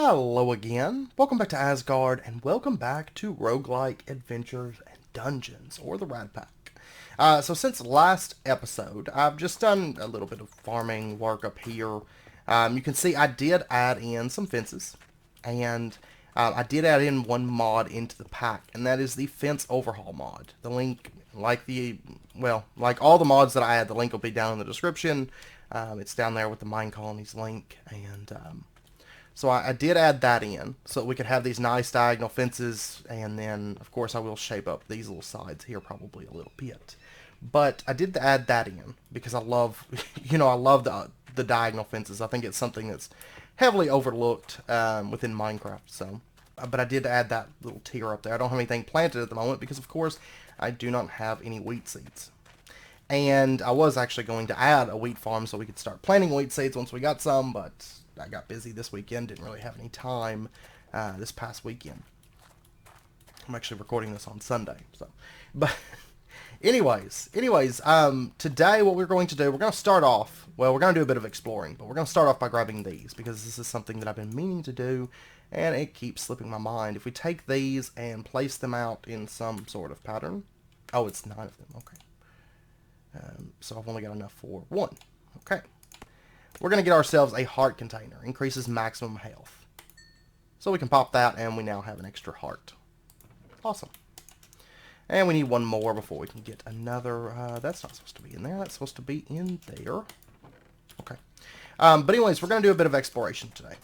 Hello again, welcome back to Asgard, and welcome back to Roguelike Adventures and Dungeons, or the Rad Pack. So since last episode, I've just done a little bit of farming work up here. You can see I did add in some fences, and I did add in one mod into the pack, and that is the Fence Overhaul Mod. The link, like all the mods that I add, the link will be down in the description. It's down there with the Mine Colonies link, and so I did add that in so that we could have these nice diagonal fences, and then of course I will shape up these little sides here probably a little bit. But I did add that in because I love, I love the diagonal fences. I think it's something that's heavily overlooked within Minecraft. So, but I did add that little tier up there. I don't have anything planted at the moment because of course I do not have any wheat seeds. And I was actually going to add a wheat farm so we could start planting wheat seeds once we got some, but I got busy this weekend, didn't really have any time this past weekend. I'm actually recording this on Sunday, so. But anyways, today what we're going to do, we're going to start off, well, we're going to do a bit of exploring, but we're going to start off by grabbing these, because this is something that I've been meaning to do, and it keeps slipping my mind. If we take these and place them out in some sort of pattern, oh, it's 9 of them, okay. So I've only got enough for 1, okay. We're going to get ourselves a heart container. Increases maximum health. So we can pop that, and we now have an extra heart. Awesome. And we need one more before we can get another. That's not supposed to be in there. That's supposed to be in there. Okay. But anyways, we're going to do a bit of exploration today.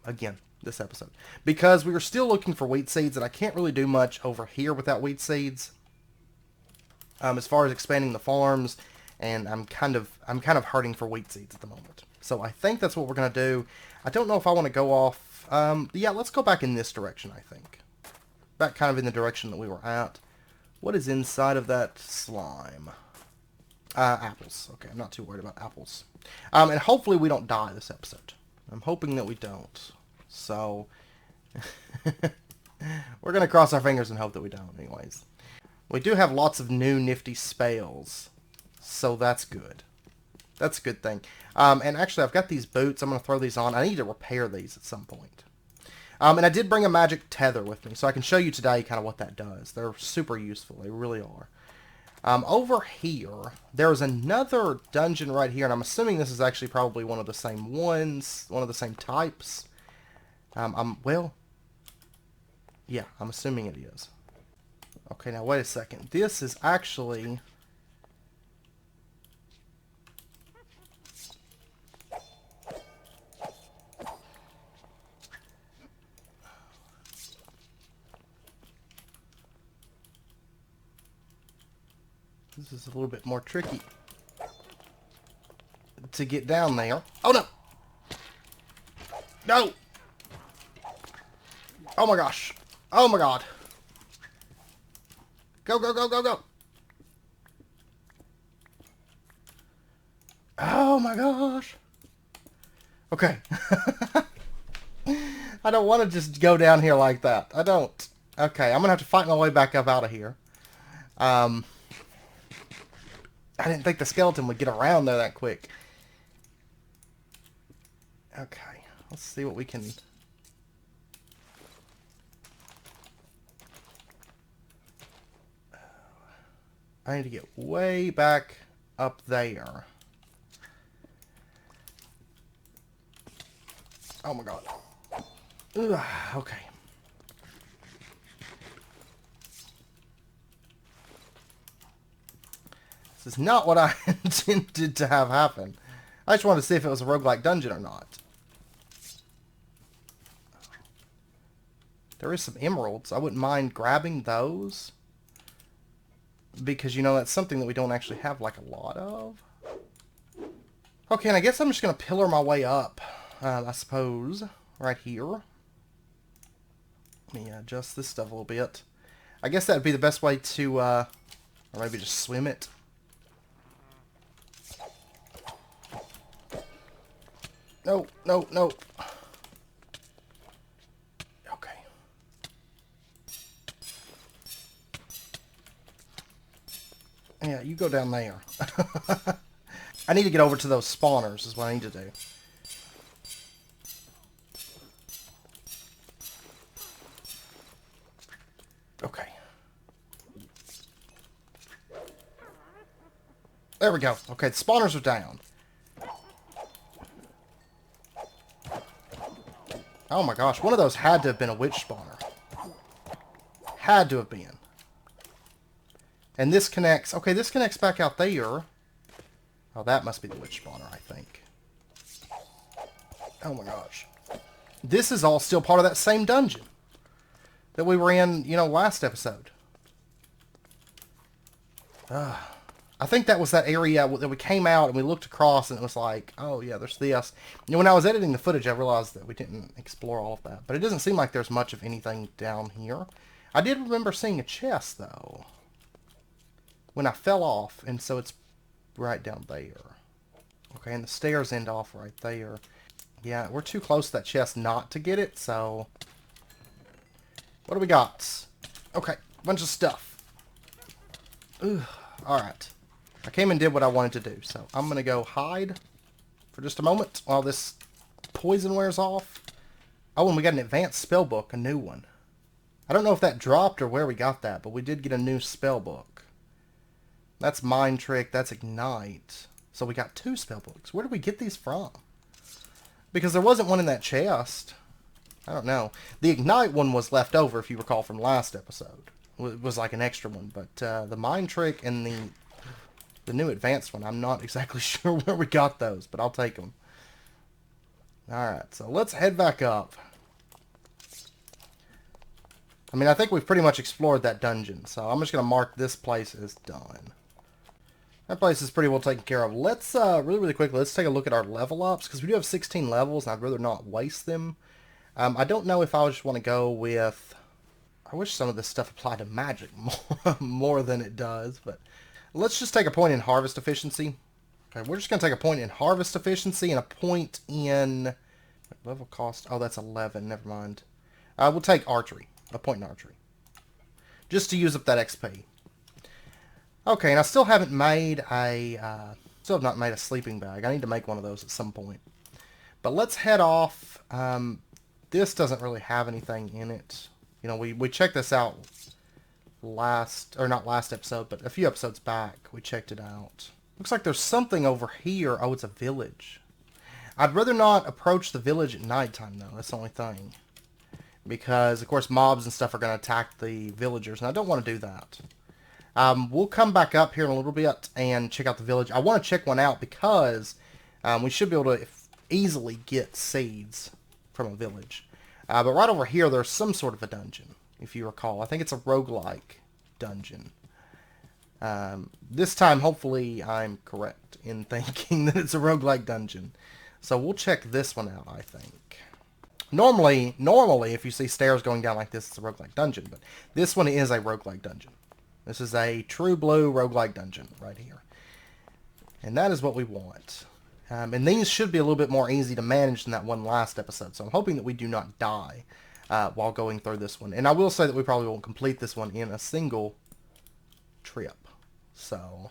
Again, this episode. Because we were still looking for wheat seeds, and I can't really do much over here without wheat seeds. As far as expanding the farms, and I'm kind of hurting for wheat seeds at the moment. So I think that's what we're going to do. I don't know if I want to go off. Yeah, let's go back in this direction, I think. Back kind of in the direction that we were at. What is inside of that slime? Apples. Okay, I'm not too worried about apples. And hopefully we don't die this episode. I'm hoping that we don't. So, we're going to cross our fingers and hope that we don't anyways. We do have lots of new nifty spells. So that's good. That's a good thing. And actually, I've got these boots. I'm going to throw these on. I need to repair these at some point. And I did bring a magic tether with me, so I can show you today kind of what that does. They're super useful. They really are. Over here, there's another dungeon right here, and I'm assuming this is actually probably one of the same ones, one of the same types. Well, yeah, I'm assuming it is. Okay, now wait a second. This is actually... This is a little bit more tricky to get down there. Oh, no! No! Oh, my gosh. Oh, my God. Go, go, go, go, go. Oh, my gosh. Okay. I don't want to just go down here like that. I don't. Okay, I'm going to have to fight my way back up out of here. I didn't think the skeleton would get around there that quick. Okay, let's see what we can... I need to get way back up there. Oh my god. Ugh, okay. This is not what I intended to have happen. I just wanted to see if it was a roguelike dungeon or not. There is some emeralds. I wouldn't mind grabbing those. Because, that's something that we don't actually have, like, a lot of. Okay, and I guess I'm just going to pillar my way up, I suppose, right here. Let me adjust this stuff a little bit. I guess that would be the best way to, or maybe just swim it. No, no, no. Okay. Yeah, you go down there. I need to get over to those spawners is what I need to do. There we go. Okay, the spawners are down. Oh my gosh, one of those had to have been a witch spawner. Had to have been. And this connects... Okay, this connects back out there. Oh, that must be the witch spawner, I think. Oh my gosh. This is all still part of that same dungeon that we were in, you know, last episode. I think that was that area that we came out and we looked across and it was like, oh yeah, there's this. You know, when I was editing the footage, I realized that we didn't explore all of that. But it doesn't seem like there's much of anything down here. I did remember seeing a chest, though, when I fell off, and so it's right down there. Okay, and the stairs end off right there. Yeah, we're too close to that chest not to get it, so... What do we got? Okay, bunch of stuff. Ugh, alright. I came and did what I wanted to do, so I'm going to go hide for just a moment while this poison wears off. Oh, and we got an advanced spell book, a new one. I don't know if that dropped or where we got that, but we did get a new spell book. That's Mind Trick, that's Ignite. So we got 2 spell books. Where did we get these from? Because there wasn't one in that chest. I don't know. The Ignite one was left over, if you recall, from last episode. It was like an extra one. But the Mind Trick and the new advanced one, I'm not exactly sure where we got those, but I'll take them. Alright, so let's head back up. I mean, I think we've pretty much explored that dungeon, so I'm just going to mark this place as done. That place is pretty well taken care of. Let's, really quickly, let's take a look at our level ups, because we do have 16 levels, and I'd rather not waste them. I don't know if I just want to go with... I wish some of this stuff applied to magic more than it does, but... Let's just take a point in harvest efficiency. Okay, we're just going to take a point in harvest efficiency and a point in... Level cost... Oh, that's 11. Never mind. We'll take archery. A point in archery. Just to use up that XP. Okay, and I still haven't made a... still have not made a sleeping bag. I need to make one of those at some point. But let's head off. This doesn't really have anything in it. You know, we checked this out not last episode, but a few episodes back. We checked it out. Looks like there's something over here. Oh, it's a village. I'd rather not approach the village at nighttime, though. That's the only thing. Because, of course, mobs and stuff are going to attack the villagers, and I don't want to do that. We'll come back up here in a little bit and check out the village. I want to check one out because we should be able to easily get seeds from a village. But right over here, there's some sort of a dungeon, if you recall. I think it's a roguelike dungeon. This time, hopefully, I'm correct in thinking that it's a roguelike dungeon. So we'll check this one out, I think. Normally, if you see stairs going down like this, it's a roguelike dungeon. But this one is a roguelike dungeon. This is a true blue roguelike dungeon right here. And that is what we want. And these should be a little bit more easy to manage than that one last episode. So I'm hoping that we do not die while going through this one. And I will say that we probably won't complete this one in a single trip. So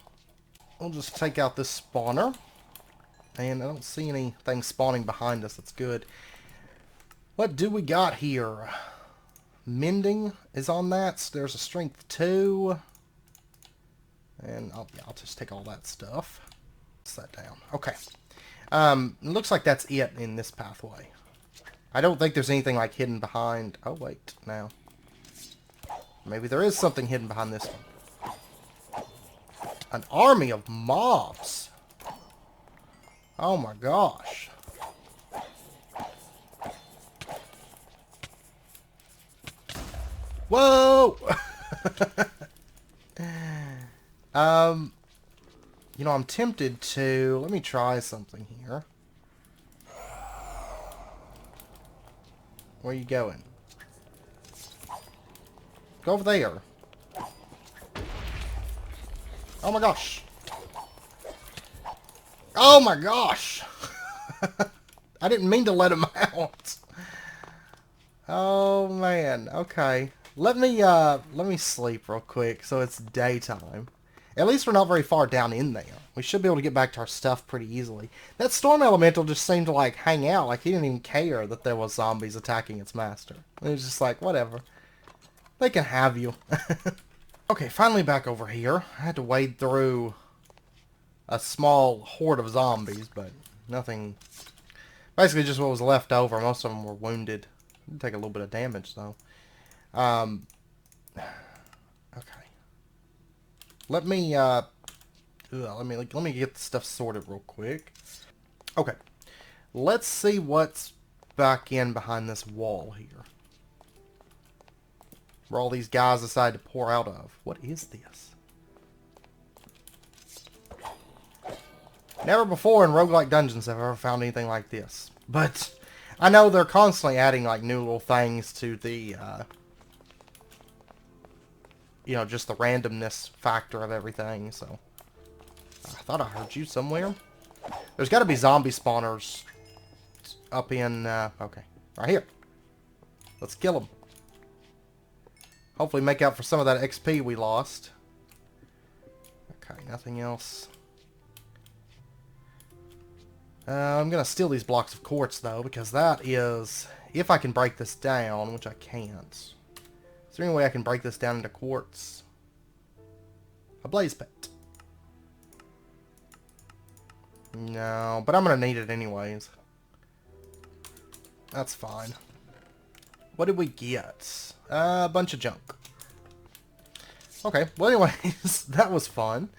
we'll just take out this spawner. And I don't see anything spawning behind us. That's good. What do we got here? Mending is on that. So there's a strength 2. And I'll just take all that stuff. Set that down. Okay. It looks like that's it in this pathway. I don't think there's anything like hidden behind... Oh, wait. Now. Maybe there is something hidden behind this one. An army of mobs. Oh my gosh. Whoa! You know, I'm tempted to... Let me try something here. Where are you going? Go over there. Oh my gosh. Oh my gosh! I didn't mean to let him out. Oh man, okay. Let me sleep real quick so it's daytime. At least we're not very far down in there. We should be able to get back to our stuff pretty easily. That storm elemental just seemed to like hang out, like he didn't even care that there was zombies attacking its master. It was just like, whatever. They can have you. Okay, finally back over here. I had to wade through a small horde of zombies, but nothing. Basically, just what was left over. Most of them were wounded. Did take a little bit of damage though. Okay. Let me let me get the stuff sorted real quick. Okay. Let's see what's back in behind this wall here. Where all these guys decide to pour out of. What is this? Never before in roguelike dungeons have I ever found anything like this. But I know they're constantly adding like new little things to the you know, just the randomness factor of everything, so I thought I heard you somewhere. There's got to be zombie spawners up in okay, right here. Let's kill them. Hopefully make out for some of that XP we lost. Okay, nothing else. I'm going to steal these blocks of quartz, though, because that is... If I can break this down, which I can't. Is there any way I can break this down into quartz? A blaze pit. No, but I'm going to need it anyways. That's fine. What did we get? A bunch of junk. Okay, well anyways, that was fun.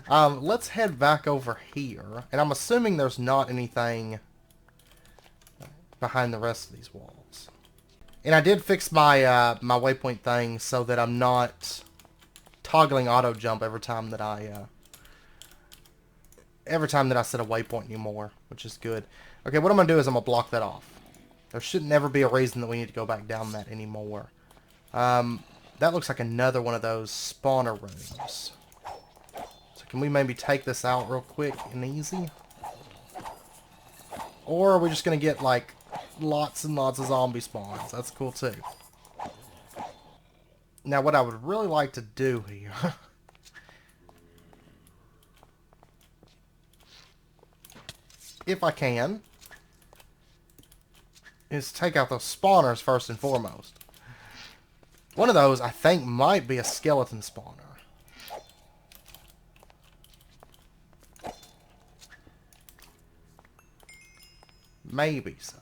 Let's head back over here. And I'm assuming there's not anything behind the rest of these walls. And I did fix my my waypoint thing so that I'm not toggling auto jump every time that I set a waypoint anymore, which is good. Okay, what I'm gonna do is I'm gonna block that off. There should never be a reason that we need to go back down that anymore. That looks like another one of those spawner rooms. So can we maybe take this out real quick and easy? Or are we just going to get like lots and lots of zombie spawns? That's cool too. Now what I would really like to do here... if I can... is take out those spawners first and foremost. One of those, I think, might be a skeleton spawner. Maybe so.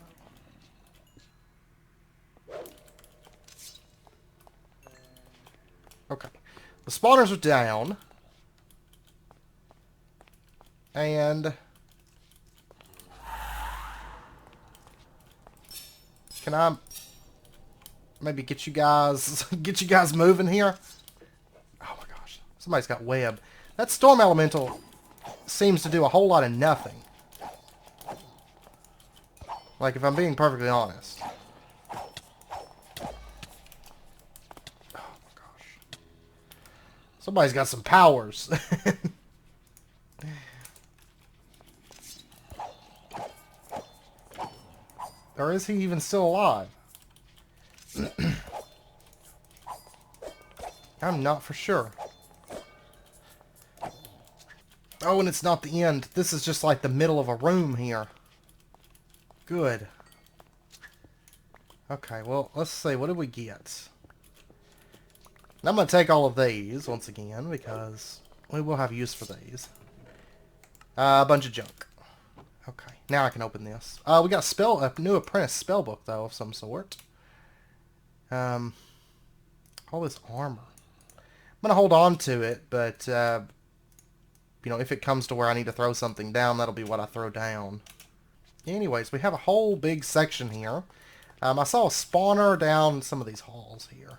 Okay. The spawners are down. And... can I... maybe get you guys moving here? Oh my gosh. Somebody's got web. That storm elemental seems to do a whole lot of nothing. Like, if I'm being perfectly honest. Oh my gosh. Somebody's got some powers. Or is he even still alive? I'm not for sure. Oh, and it's not the end. This is just like the middle of a room here. Good. Okay, well, let's see. What did we get? I'm going to take all of these once again because we will have use for these. A bunch of junk. Okay, now I can open this. We got a new apprentice spellbook, though, of some sort. All this armor. I'm going to hold on to it, but, you know, if it comes to where I need to throw something down, that'll be what I throw down. Anyways, we have a whole big section here. I saw a spawner down some of these halls here.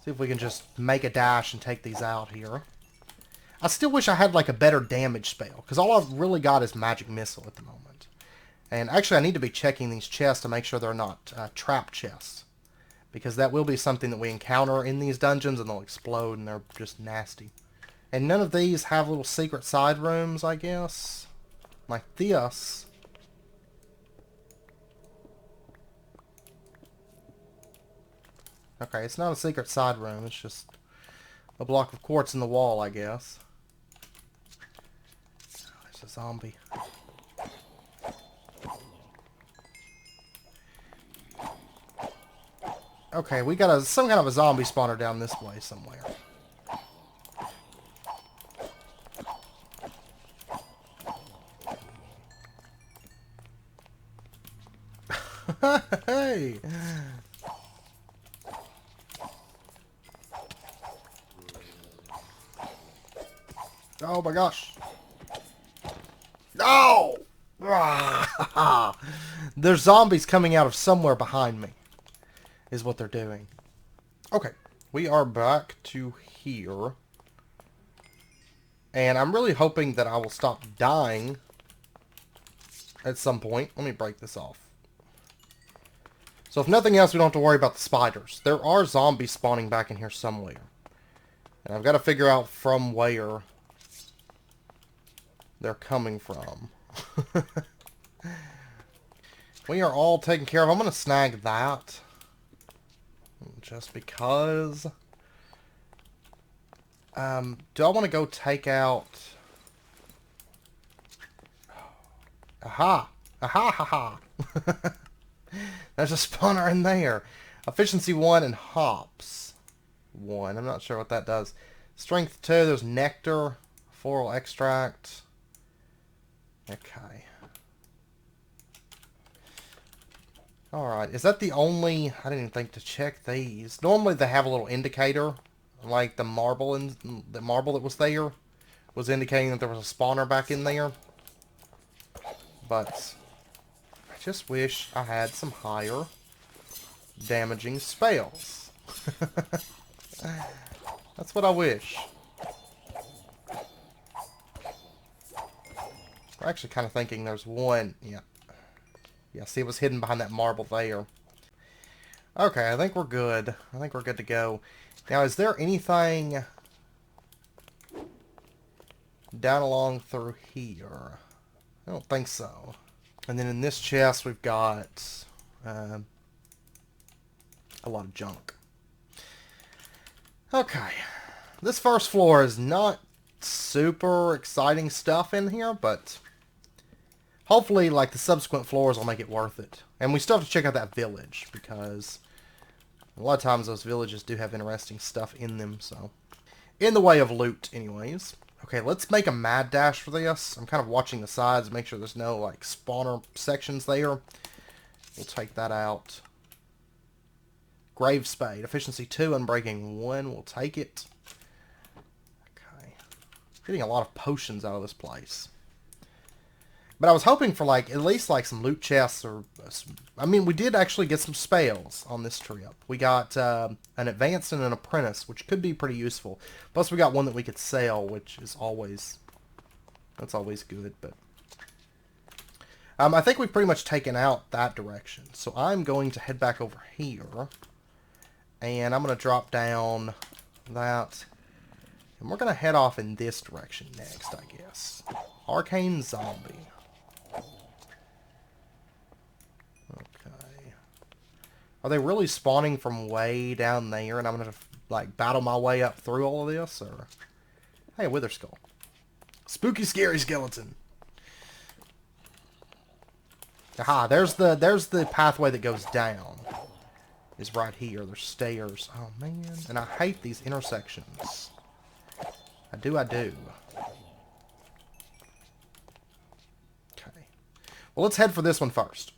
See if we can just make a dash and take these out here. I still wish I had like a better damage spell, because all I've really got is magic missile at the moment. And actually I need to be checking these chests to make sure they're not trap chests. Because that will be something that we encounter in these dungeons and they'll explode and they're just nasty. And none of these have little secret side rooms, I guess. Like this. Okay, it's not a secret side room. It's just a block of quartz in the wall, I guess. There's a zombie. Okay, we got some kind of a zombie spawner down this way somewhere. Hey! Oh my gosh. No! There's zombies coming out of somewhere behind me. Is what they're doing. Okay. We are back to here. And I'm really hoping that I will stop dying at some point. Let me break this off. So if nothing else, we don't have to worry about the spiders. There are zombies spawning back in here somewhere. And I've got to figure out from where they're coming from. We are all taken care of. I'm going to snag that. Just because. Do I want to go take out... Aha! Aha ha ha! There's a spawner in there. Efficiency 1 and hops 1. I'm not sure what that does. Strength 2. There's nectar. Floral extract. Okay. Alright. Is that the only... I didn't even think to check these. Normally they have a little indicator. Like the marble that was there was indicating that there was a spawner back in there. But I just wish I had some higher damaging spells. That's what I wish. I'm actually kind of thinking there's one. Yeah. Yeah, see, it was hidden behind that marble there. Okay, I think we're good. I think we're good to go. Now, is there anything down along through here? I don't think so. And then in this chest, we've got a lot of junk. Okay. This first floor is not super exciting stuff in here, but hopefully, like, the subsequent floors will make it worth it. And we still have to check out that village, because a lot of times those villages do have interesting stuff in them, so. In the way of loot, anyways. Okay, let's make a mad dash for this. I'm kind of watching the sides, make sure there's no, like, spawner sections there. We'll take that out. Grave Spade. Efficiency 2, Unbreaking 1. We'll take it. Okay. Getting a lot of potions out of this place. But I was hoping for, like, at least, like, some loot chests or... I mean, we did actually get some spells on this trip. We got an Advanced and an Apprentice, which could be pretty useful. Plus, we got one that we could sell, which is always... That's always good, but... I think we've pretty much taken out that direction. So I'm going to head back over here. And I'm going to drop down that. And we're going to head off in this direction next, I guess. Arcane Zombie. Okay. Are they really spawning from way down there and I'm going to, like, battle my way up through all of this? Or... Hey, a Wither Skull. Spooky, scary skeleton. Aha, there's the pathway that goes down. Is right here. There's stairs. Oh, man. And I hate these intersections. I do. Okay. Well, let's head for this one first.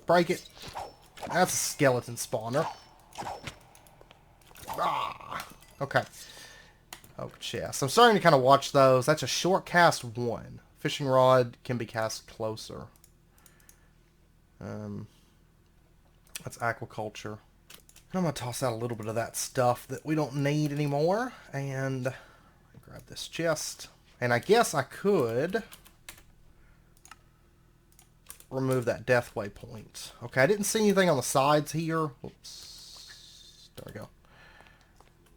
Break it. That's a skeleton spawner. Ah. Okay. Oh, chest. I'm starting to kind of watch those. That's a short cast 1. Fishing rod can be cast closer. That's aquaculture. I'm going to toss out a little bit of that stuff that we don't need anymore. And grab this chest. And I guess I could remove that death waypoint. Okay, I didn't see anything on the sides here. Oops. There we go.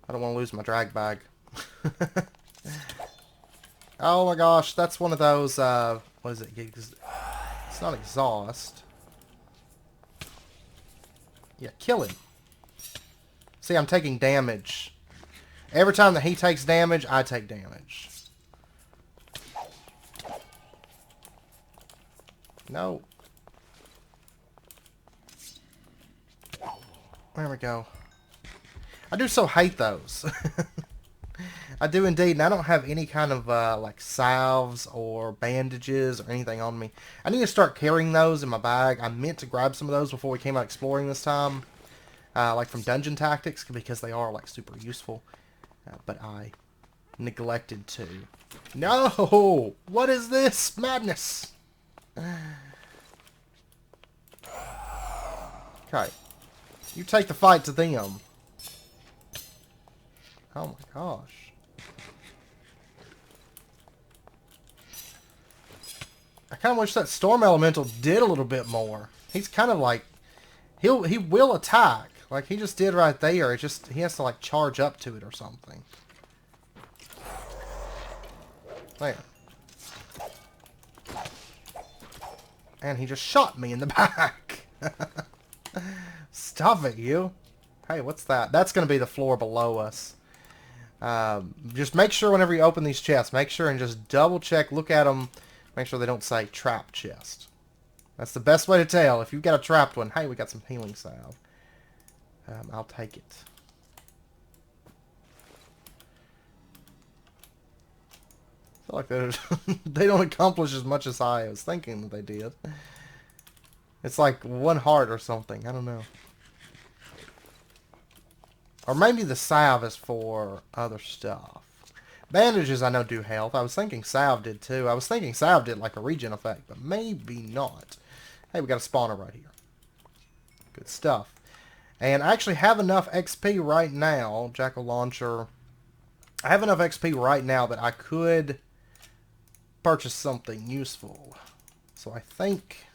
I don't want to lose my drag bag. Oh my gosh, that's one of those, what is it? It's not exhaust. Yeah, kill him. See, I'm taking damage. Every time that he takes damage, I take damage. No. There we go. I do so hate those. I do indeed, and I don't have any kind of like salves or bandages or anything on me. I need to start carrying those in my bag. I meant to grab some of those before we came out exploring this time, like from Dungeon Tactics, because they are like super useful. But I neglected to. No! What is this madness? Okay, you take the fight to them. Oh my gosh. I kind of wish that Storm Elemental did a little bit more. He's kind of like, he will attack. Like he just did right there. It just, he has to like charge up to it or something. There. And he just shot me in the back. Stop it, you. Hey, what's that? That's going to be the floor below us. Just make sure whenever you open these chests, make sure and just double check, look at them, make sure they don't say trap chest. That's the best way to tell. If you've got a trapped one, hey, we got some healing salve. I'll take it. I feel like they don't accomplish as much as I was thinking that they did. It's like 1 heart or something. I don't know. Or maybe the salve is for other stuff. Bandages I know do health. I was thinking salve did too. I was thinking salve did like a regen effect, but maybe not. Hey, we got a spawner right here. Good stuff. And I actually have enough XP right now, Jackal Launcher. I have enough XP right now that I could purchase something useful. So I think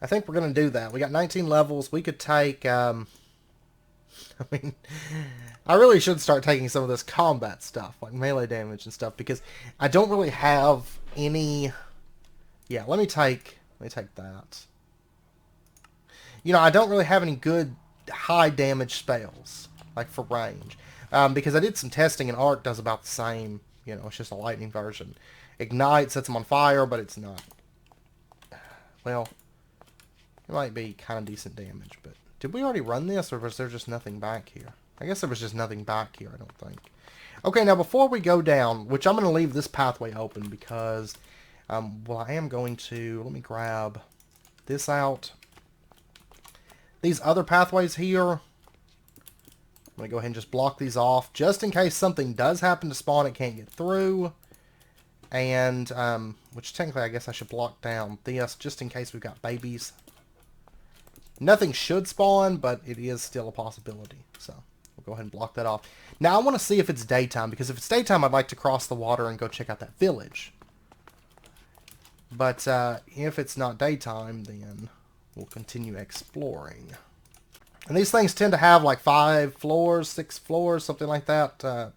we're going to do that. We got 19 levels. We could take... I mean, I really should start taking some of this combat stuff, like melee damage and stuff, because I don't really have any... Yeah, let me take that. You know, I don't really have any good high damage spells, like for range. Because I did some testing and Arc does about the same. You know, it's just a lightning version. Ignite sets them on fire, but it's not. Well, it might be kind of decent damage, but... Did we already run this, or was there just nothing back here? I guess there was just nothing back here, I don't think. Okay, now before we go down, which I'm going to leave this pathway open because, well, I am going to, let me grab this out. These other pathways here, I'm going to go ahead and just block these off, just in case something does happen to spawn, it can't get through. And, which technically I guess I should block down this, just in case we've got babies. Nothing should spawn, but it is still a possibility. So we'll go ahead and block that off. Now I want to see if it's daytime, because if it's daytime, I'd like to cross the water and go check out that village. But if it's not daytime, then we'll continue exploring. And these things tend to have like 5 floors, 6 floors, something like that.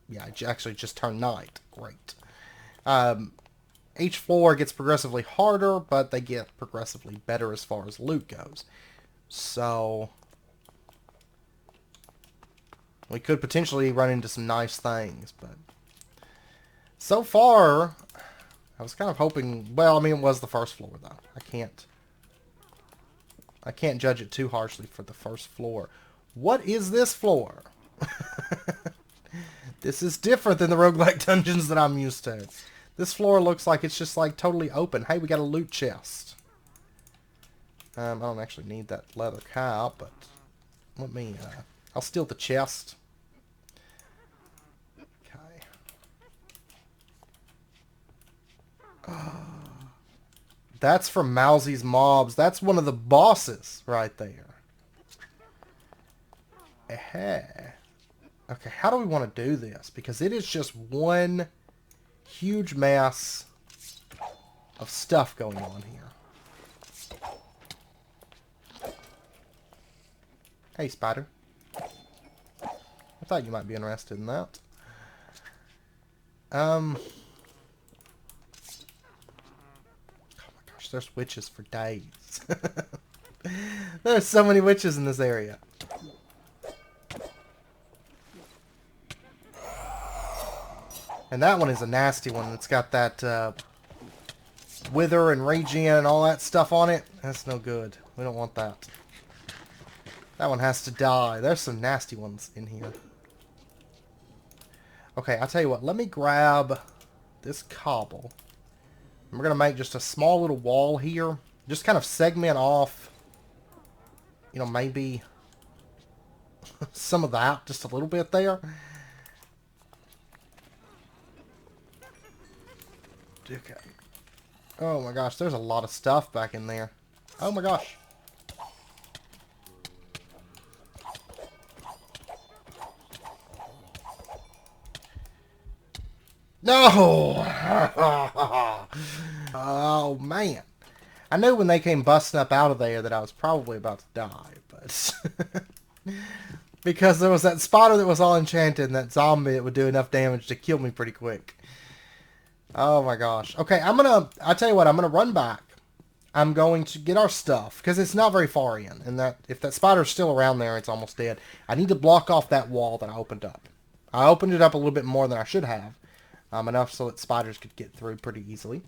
Yeah, it actually just turned night. Great. Each floor gets progressively harder, but they get progressively better as far as loot goes. So, we could potentially run into some nice things, but so far, I was kind of hoping, well, I mean, it was the first floor, though. I can't judge it too harshly for the first floor. What is this floor? This is different than the roguelike dungeons that I'm used to. This floor looks like it's just like totally open. Hey, we got a loot chest. I don't actually need that leather cap, but let me, I'll steal the chest. Okay. That's from Mousie's Mobs. That's one of the bosses right there. Okay, how do we want to do this? Because it is just one huge mass of stuff going on here. Hey, spider. I thought you might be interested in that. Oh my gosh, there's witches for days. There's so many witches in this area. And that one is a nasty one. It's got that wither and regen and all that stuff on it. That's no good. We don't want that. That one has to die. There's some nasty ones in here. Okay, I'll tell you what. Let me grab this cobble. And we're going to make just a small little wall here. Just kind of segment off, you know, maybe some of that. Just a little bit there. Okay. Oh my gosh, there's a lot of stuff back in there. Oh my gosh. No! Oh man. I knew when they came busting up out of there that I was probably about to die, but... because there was that spider that was all enchanted and that zombie that would do enough damage to kill me pretty quick. Oh my gosh. Okay, I'll tell you what, I'm gonna run back. I'm going to get our stuff, because it's not very far in, and that if that spider's still around there, it's almost dead. I need to block off that wall that I opened up. I opened it up a little bit more than I should have, enough so that spiders could get through pretty easily.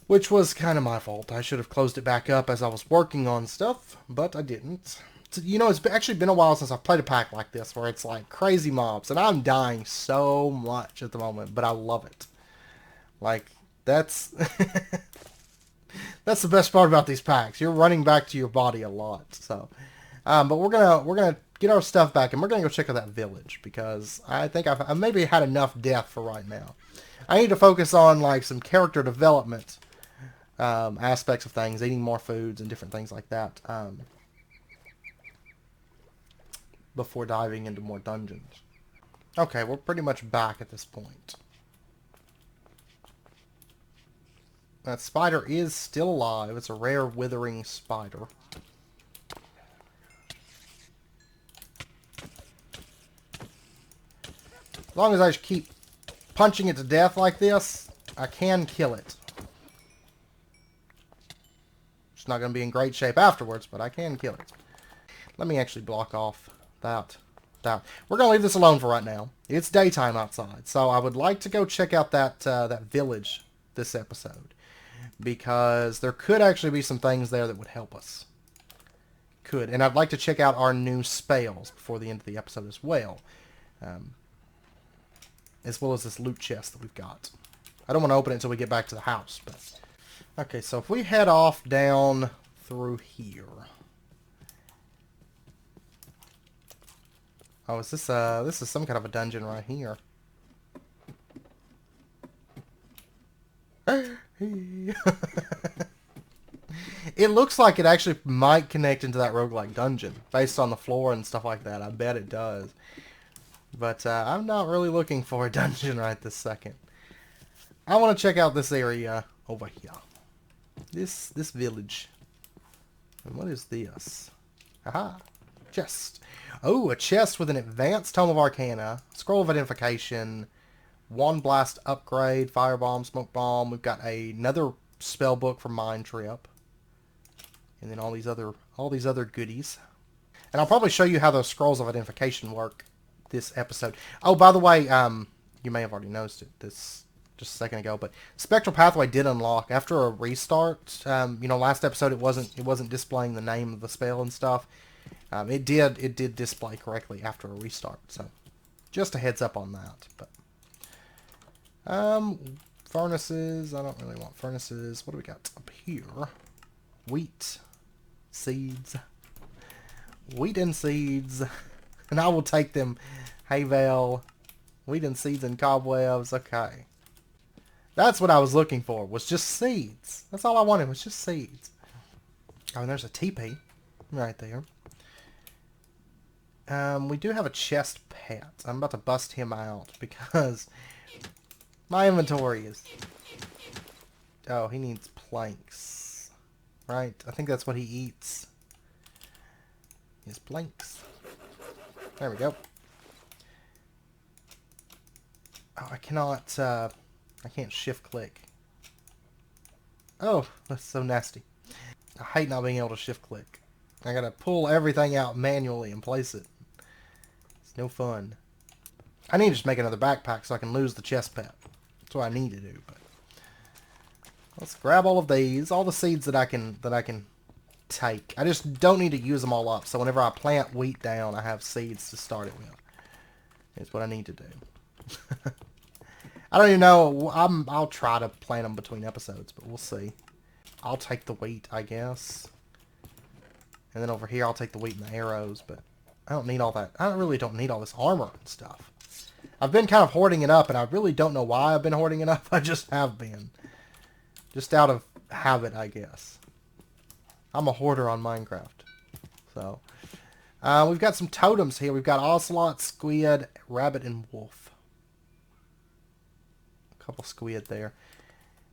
Which was kind of my fault. I should have closed it back up as I was working on stuff, but I didn't. So, you know, it's actually been a while since I've played a pack like this, where it's like crazy mobs, and I'm dying so much at the moment, but I love it. Like, that's... That's the best part about these packs. You're running back to your body a lot. So, but we're gonna get our stuff back, and we're gonna go check out that village, because I think I've maybe had enough death for right now. I need to focus on like some character development aspects of things, eating more foods and different things like that, before diving into more dungeons. Okay, we're pretty much back at this point. That spider is still alive. It's a rare withering spider. As long as I just keep punching it to death like this, I can kill it. It's not going to be in great shape afterwards, but I can kill it. Let me actually block off that. We're going to leave this alone for right now. It's daytime outside, so I would like to go check out that village this episode, because there could actually be some things there that would help us. Could. And I'd like to check out our new spells before the end of the episode as well. As well as this loot chest that we've got. I don't want to open it until we get back to the house. But okay, so if we head off down through here. Oh, is this is some kind of a dungeon right here. It looks like it actually might connect into that roguelike dungeon based on the floor and stuff like that. I bet it does. But I'm not really looking for a dungeon right this second. I want to check out this area over here. This village. And what is this? Aha. Chest. Oh, a chest with an advanced Tome of Arcana, Scroll of Identification, Wand Blast upgrade, Firebomb, Smoke Bomb. We've got another spell book for Mind Trip, and then all these other goodies. And I'll probably show you how those Scrolls of Identification work this episode. Oh, by the way, you may have already noticed it this just a second ago, but Spectral Pathway did unlock after a restart. You know, last episode it wasn't displaying the name of the spell and stuff. It did display correctly after a restart. So just a heads up on that. But furnaces. I don't really want furnaces. What do we got up here? Wheat. Seeds. Wheat and seeds. And I will take them. Hay bale. Wheat and seeds and cobwebs. Okay. That's what I was looking for. Was just seeds. That's all I wanted. Was just seeds. Oh, and there's a teepee. Right there. We do have a chest pet. I'm about to bust him out because my inventory is... Oh, he needs planks. Right? I think that's what he eats. His planks. There we go. Oh, I cannot... I can't shift click. Oh, that's so nasty. I hate not being able to shift click. I gotta pull everything out manually and place it. It's no fun. I need to just make another backpack so I can lose the chest pet. That's what I need to do. But let's grab all of these, all the seeds that I can take. I just don't need to use them all up. So whenever I plant wheat down, I have seeds to start it with. Is what I need to do. I don't even know. I'll try to plan them between episodes, but we'll see. I'll take the wheat, I guess. And then over here, I'll take the wheat and the arrows, but I don't need all that. I really don't need all this armor and stuff. I've been kind of hoarding it up, and I really don't know why I've been hoarding it up. I just have been. Just out of habit, I guess. I'm a hoarder on Minecraft. So, we've got some totems here. We've got ocelot, squid, rabbit, and wolf. A couple squid there.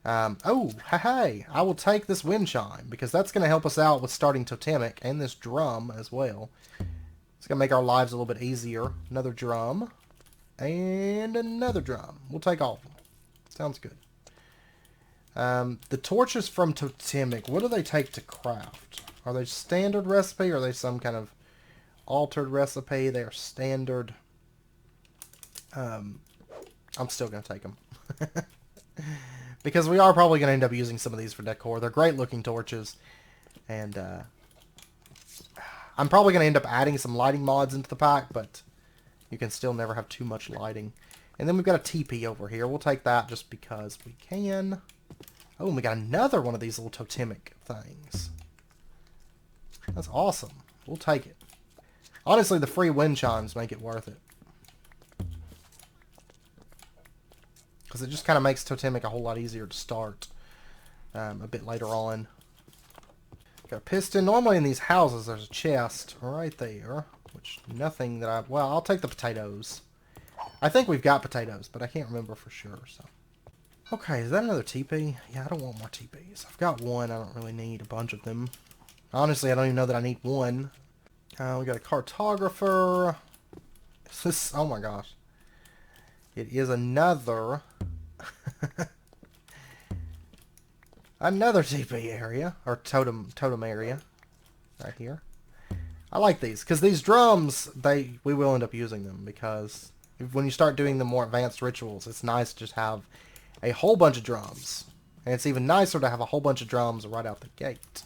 Oh, hey, I will take this wind chime, because that's going to help us out with starting totemic, and this drum as well. It's going to make our lives a little bit easier. Another drum. And another drum. We'll take all of them. Sounds good. The torches from totemic, what do they take to craft? Are they standard recipe, or are they some kind of altered recipe? They are standard. I'm still going to take them. Because we are probably going to end up using some of these for decor. They're great looking torches. And I'm probably going to end up adding some lighting mods into the pack, but you can still never have too much lighting. And then we've got a teepee over here. We'll take that just because we can. Oh, and we got another one of these little totemic things. That's awesome. We'll take it. Honestly, the free wind chimes make it worth it. Because it just kind of makes totemic a whole lot easier to start a bit later on. Got a piston. Normally in these houses there's a chest right there. Which, nothing that I... Well, I'll take the potatoes. I think we've got potatoes, but I can't remember for sure, so... Okay, is that another teepee? Yeah, I don't want more teepees. I've got one. I don't really need a bunch of them. Honestly, I don't even know that I need one. We got a cartographer. Is this... Oh my gosh. It is another... another teepee area. Or totem area. Right here. I like these, because these drums, we will end up using them, because when you start doing the more advanced rituals, it's nice to just have a whole bunch of drums. And it's even nicer to have a whole bunch of drums right out the gate.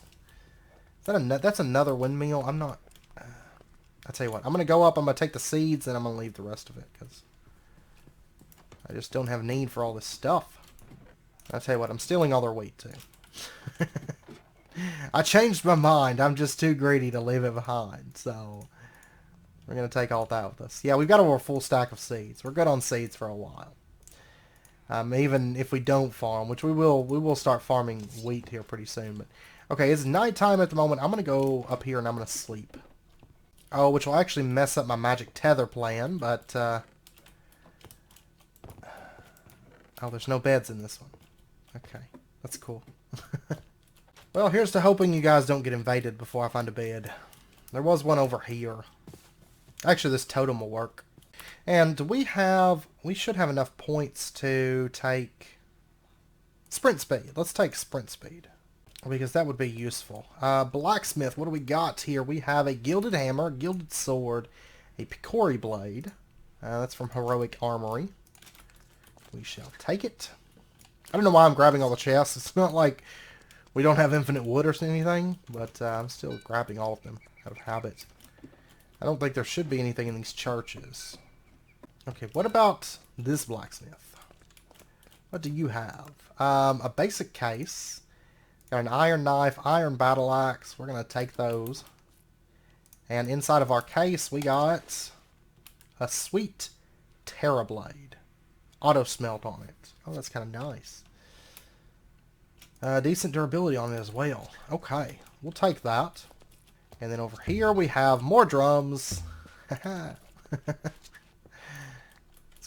That's another windmill? I'm not... I'll tell you what, I'm going to go up, I'm going to take the seeds, and I'm going to leave the rest of it, because I just don't have need for all this stuff. I'll tell you what, I'm stealing all their wheat, too. I changed my mind. I'm just too greedy to leave it behind. So, we're going to take all that with us. Yeah, we've got a full stack of seeds. We're good on seeds for a while. Even if we don't farm, which we will start farming wheat here pretty soon. But okay, it's nighttime at the moment. I'm going to go up here and I'm going to sleep. Oh, which will actually mess up my magic tether plan, but... Oh, there's no beds in this one. Okay, that's cool. Well, here's to hoping you guys don't get invaded before I find a bed. There was one over here. Actually, this totem will work. And we should have enough points to take sprint speed. Let's take sprint speed, because that would be useful. Blacksmith, what do we got here? We have a gilded hammer, gilded sword, a picori blade. That's from Heroic Armory. We shall take it. I don't know why I'm grabbing all the chests. It's not like we don't have infinite wood or anything, but I'm still grabbing all of them out of habit. I don't think there should be anything in these churches. Okay, what about this blacksmith? What do you have? A basic case. Got an iron knife, iron battle axe. We're going to take those. And inside of our case, we got a sweet Terra Blade. Auto smelt on it. Oh, that's kind of nice. Decent durability on it as well. Okay, we'll take that. And then over here we have more drums. It's going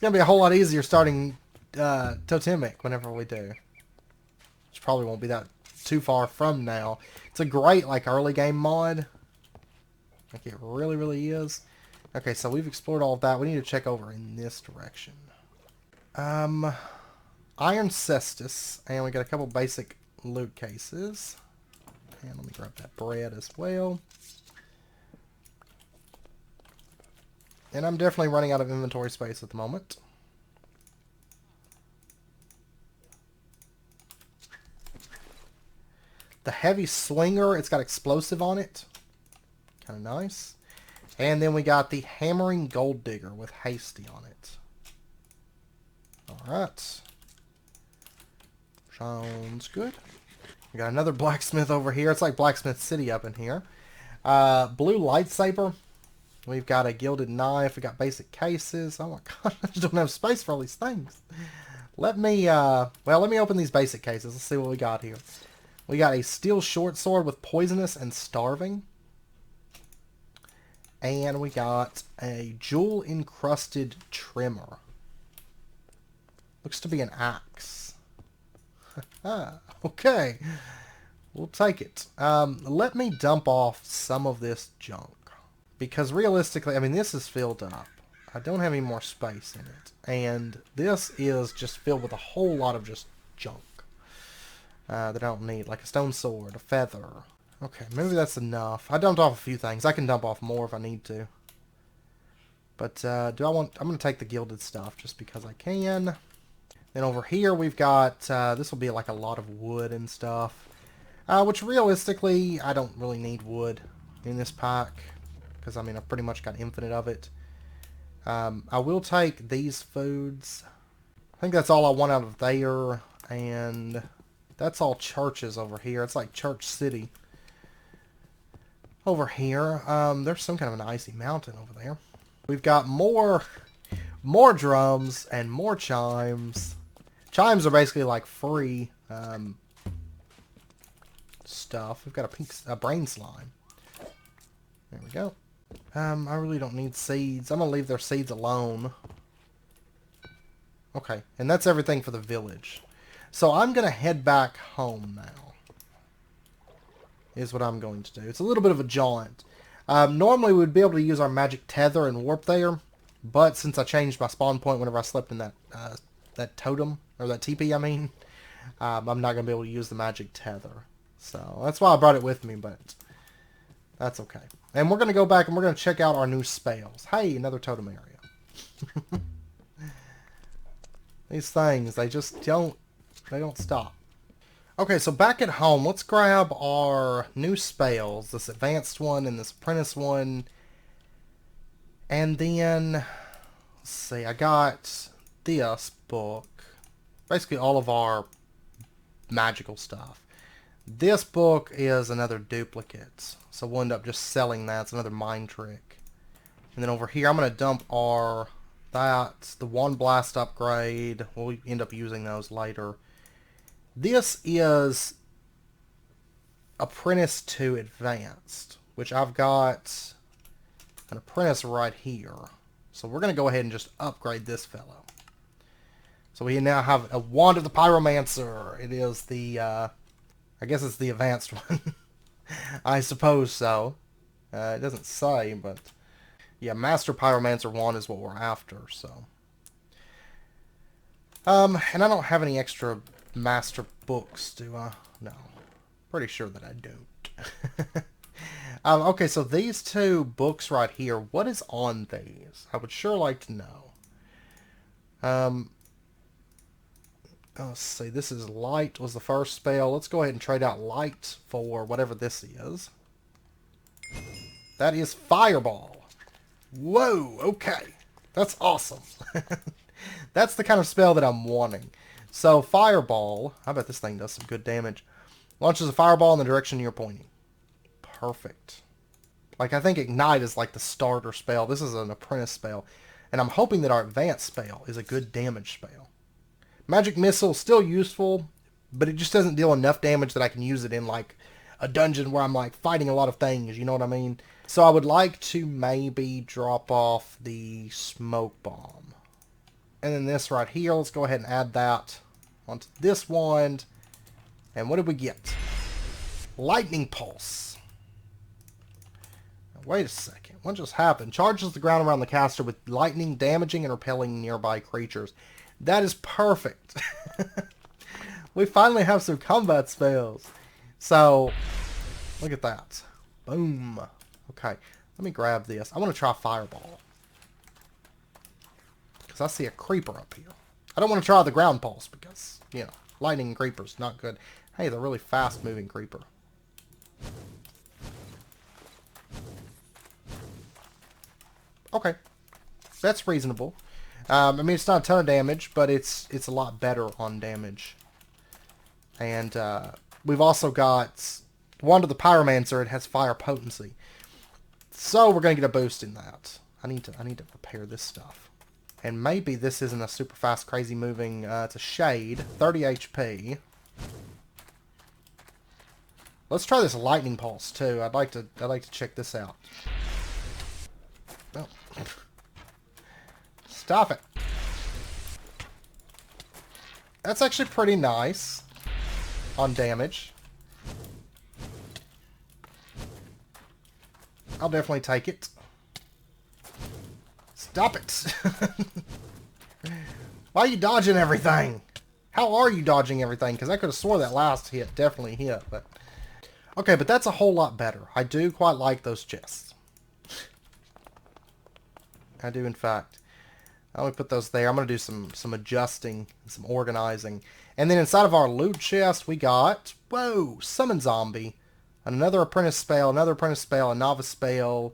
to be a whole lot easier starting totemic whenever we do. Which probably won't be that too far from now. It's a great like early game mod. Like it really, really is. Okay, so we've explored all of that. We need to check over in this direction. Iron cestus, and we got a couple basic loot cases. And let me grab that bread as well. And I'm definitely running out of inventory space at the moment. The heavy slinger, it's got explosive on it. Kind of nice. And then we got the hammering gold digger with hasty on it. Alright. Sounds good. We got another blacksmith over here. It's like Blacksmith City up in here. Blue lightsaber. We've got a gilded knife. We got basic cases. Oh my god, I just don't have space for all these things. Let me open these basic cases. Let's see what we got here. We got a steel short sword with poisonous and starving. And we got a jewel-encrusted trimmer. Looks to be an axe. Okay. We'll take it. Let me dump off some of this junk. Because realistically, I mean, this is filled up. I don't have any more space in it. And this is just filled with a whole lot of just junk. That I don't need. Like a stone sword, a feather. Okay, maybe that's enough. I dumped off a few things. I can dump off more if I need to. But I'm going to take the gilded stuff just because I can. Then over here we've got, this will be like a lot of wood and stuff. Which realistically, I don't really need wood in this pack. Because, I mean, I've pretty much got infinite of it. I will take these foods. I think that's all I want out of there. And that's all churches over here. It's like Church City. Over here, there's some kind of an icy mountain over there. We've got more drums and more chimes. Chimes are basically like free stuff. We've got a brain slime. There we go. I really don't need seeds. I'm gonna leave their seeds alone. Okay, and that's everything for the village. So I'm gonna head back home now. Is what I'm going to do. It's a little bit of a jaunt. Normally we'd be able to use our magic tether and warp there, but since I changed my spawn point whenever I slept in that totem, or that teepee I mean, I'm not going to be able to use the magic tether. So that's why I brought it with me, but that's okay. And we're going to go back and we're going to check out our new spells. Hey, another totem area. These things, they just don't stop. Okay, so back at home, let's grab our new spells, this advanced one and this apprentice one. And then, let's see, I got this book. Basically all of our magical stuff. This book is another duplicate, so we'll end up just selling that. It's another mind trick. And then over here, I'm going to dump the one blast upgrade. We'll end up using those later. This is Apprentice to Advanced, which I've got an Apprentice right here. So we're going to go ahead and just upgrade this fellow. So we now have a Wand of the Pyromancer. It is the, I guess it's the advanced one. I suppose so. It doesn't say, but yeah, Master Pyromancer Wand is what we're after, so. And I don't have any extra master books, do I? No. Pretty sure that I don't. Okay, so these two books right here, what is on these? I would sure like to know. Let's see, this is Light was the first spell. Let's go ahead and trade out Light for whatever this is. That is Fireball. Whoa, okay. That's awesome. That's the kind of spell that I'm wanting. So, Fireball, I bet this thing does some good damage. Launches a fireball in the direction you're pointing. Perfect. Like, I think Ignite is like the starter spell. This is an apprentice spell. And I'm hoping that our advanced spell is a good damage spell. Magic Missile, still useful, but it just doesn't deal enough damage that I can use it in, like, a dungeon where I'm, like, fighting a lot of things, you know what I mean? So I would like to maybe drop off the Smoke Bomb. And then this right here, let's go ahead and add that onto this wand. And what did we get? Lightning Pulse. Now, wait a second. What just happened? Charges the ground around the caster with lightning, damaging and repelling nearby creatures. That is perfect. We finally have some combat spells. So, look at that. Boom. Okay, let me grab this. I want to try Fireball. I see a creeper up here. I don't want to try the ground pulse because, you know, lightning and creepers, not good. Hey, they're really fast moving creeper. Okay. That's reasonable. I mean, it's not a ton of damage, but it's a lot better on damage. And we've also got Wand of the Pyromancer. It has fire potency. So we're going to get a boost in that. I need to repair this stuff. And maybe this isn't a super fast, crazy moving. It's a Shade, 30 HP. Let's try this Lightning Pulse too. I'd like to check this out. Oh. Stop it. That's actually pretty nice on damage. I'll definitely take it. Stop it. Why are you dodging everything? How are you dodging everything? Because I could have swore that last hit definitely hit, but... Okay, but that's a whole lot better. I do quite like those chests. I do, in fact. I'm going to put those there. I'm going to do some adjusting, some organizing. And then inside of our loot chest, we got... Whoa! Summon Zombie. Another apprentice spell, a novice spell,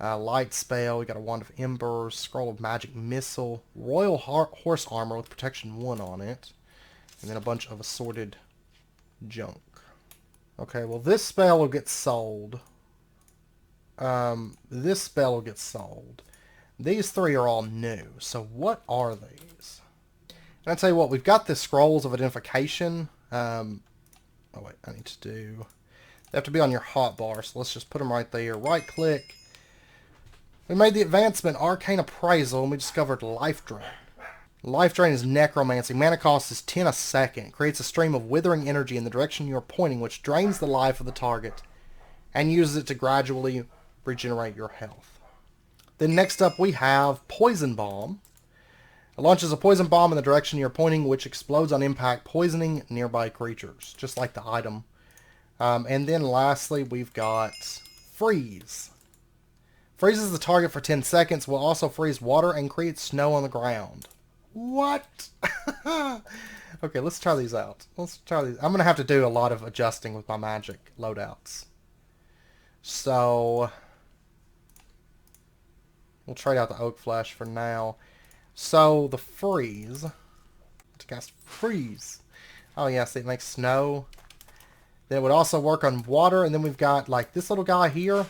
light spell. We got a Wand of Embers, Scroll of Magic Missile, Royal Horse Armor with Protection 1 on it, and then a bunch of assorted junk. Okay, well this spell will get sold. This spell will get sold. These three are all new. So what are these? And I'll tell you what, we've got the Scrolls of Identification. Oh wait, I need to do... They have to be on your hotbar, so let's just put them right there. Right click. We made the advancement Arcane Appraisal, and we discovered Life Drain. Life Drain is necromancy. Mana cost is 10 a second. It creates a stream of withering energy in the direction you are pointing, which drains the life of the target, and uses it to gradually regenerate your health. Then next up we have Poison Bomb. It launches a poison bomb in the direction you're pointing, which explodes on impact, poisoning nearby creatures, just like the item. And then lastly, we've got Freeze. Freezes the target for 10 seconds, will also freeze water and create snow on the ground. What? Okay, let's try these out. Let's try these. I'm going to have to do a lot of adjusting with my magic loadouts. So, we'll trade out the Oak Flesh for now. So, the Freeze. To cast Freeze. Oh, yes, it makes snow. Then it would also work on water, and then we've got, like, this little guy here.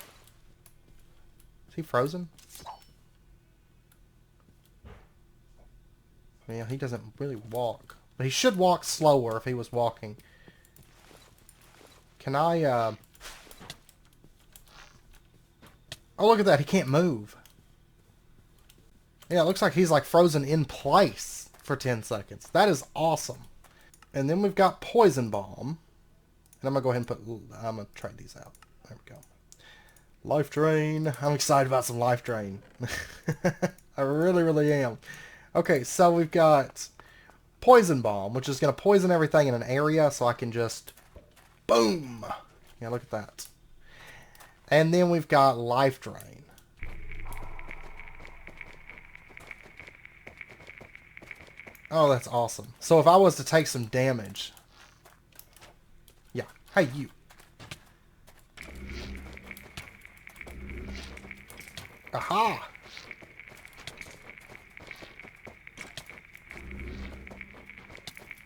Is he frozen? Yeah, he doesn't really walk. But he should walk slower if he was walking. Can I, Oh, look at that. He can't move. Yeah, it looks like he's, like, frozen in place for 10 seconds. That is awesome. And then we've got Poison Bomb. And I'm going to go ahead and put... I'm going to try these out. There we go. Life Drain. I'm excited about some Life Drain. I really, really am. Okay, so we've got Poison Bomb, which is going to poison everything in an area, so I can just... Boom! Yeah, look at that. And then we've got Life Drain. Oh, that's awesome. So if I was to take some damage... Yeah. Hey, you. Aha!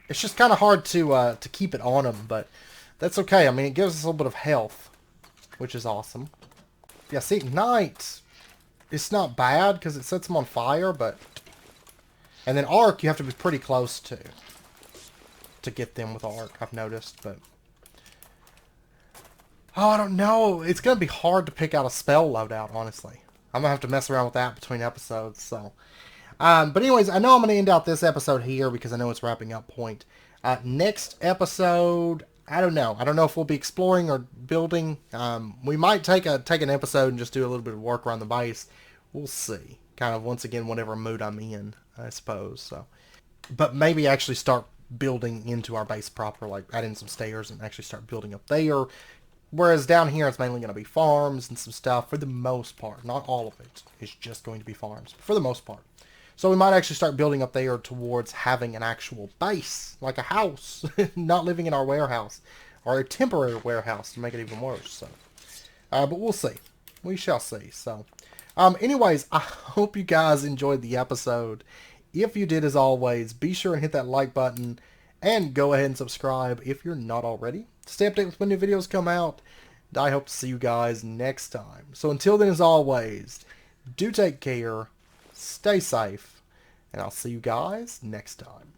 It's just kind of hard to keep it on him, but that's okay. I mean, it gives us a little bit of health, which is awesome. Yeah, see, Ignite, it's not bad because it sets him on fire, but... And then Arc, you have to be pretty close to get them with Arc, I've noticed, but... Oh, I don't know. It's going to be hard to pick out a spell loadout, honestly. I'm going to have to mess around with that between episodes, so... but anyways, I know I'm going to end out this episode here because I know it's wrapping up point. Next episode, I don't know. I don't know if we'll be exploring or building. We might take an episode and just do a little bit of work around the base. We'll see. Kind of, once again, whatever mood I'm in, I suppose. So, but maybe actually start building into our base proper, like add in some stairs and actually start building up there. Whereas down here, it's mainly going to be farms and some stuff for the most part. Not all of it. It's just going to be farms, but for the most part. So we might actually start building up there towards having an actual base, like a house, not living in our warehouse, or a temporary warehouse to make it even worse. So, but we'll see. We shall see. So, anyways, I hope you guys enjoyed the episode. If you did, as always, be sure and hit that like button and go ahead and subscribe if you're not already. Stay updated with when new videos come out. And I hope to see you guys next time. So until then, as always, do take care, stay safe, and I'll see you guys next time.